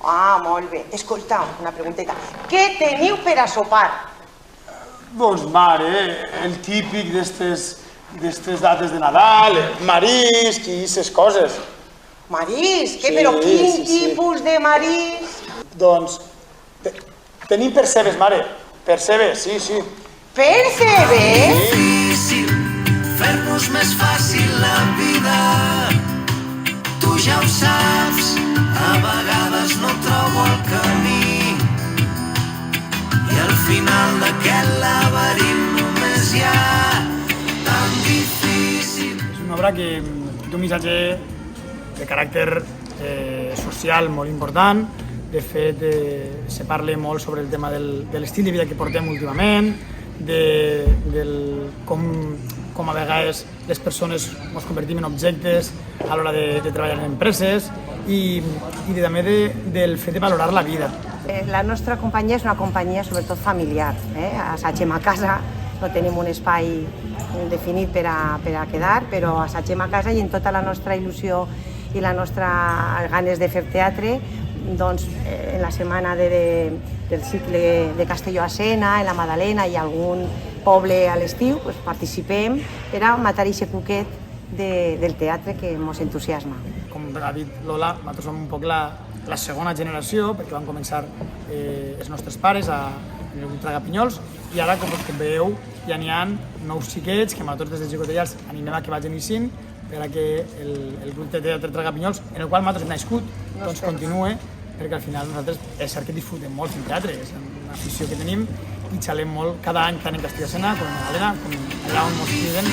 Ah, molt bé. Escolta, una pregunteta. Què teniu per a sopar? Doncs, mare, el típic d'estes dates de Nadal, marisc i aquestes coses. Marisc? Sí, Però quin sí. tipus de marisc? Doncs, tenim percebes, mare. Percebes, sí. Percebes? Difícil fer-nos més fàcil la vida. Tu ja ho saps, a vegades no trobo el camí i al final d'aquest laberint només hi ha tan difícil. És una obra que té un missatge de caràcter social molt important. De fet, se parla molt sobre el tema de l'estil de vida que portem últimament, com a vegades les persones ens convertim en objectes a l'hora de treballar en empreses i també del fet de valorar la vida. La nostra companyia és una companyia sobretot familiar. Assagem a casa, no tenim un espai definit per a quedar, però assagem a casa i en tota la nostra il·lusió i la nostra ganes de fer teatre, doncs en la setmana del cicle de Castelló a Sena, en la Madalena i algun poble a l'estiu, participem per a matar aquest cuquet del teatre que ens entusiasma. Com ha dit Lola, nosaltres som un poc la segona generació, perquè van començar els nostres pares en el Tragapinyols, i ara, com veieu, ja n'hi ha nous xiquets que nosaltres des de Xicotellars animem a que vagin iniciant per a que el grup de teatre Tragapinyols, en el qual nosaltres hem nascut, doncs continue, perquè al final nosaltres és cert que disfrutem molt fent teatre, és una afició que tenim i xalem molt cada any tant en Castelló a Sena com en Madalena, com allà on ens criden,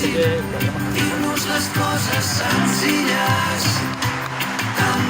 perquè Dir-nos les coses senzilles, tan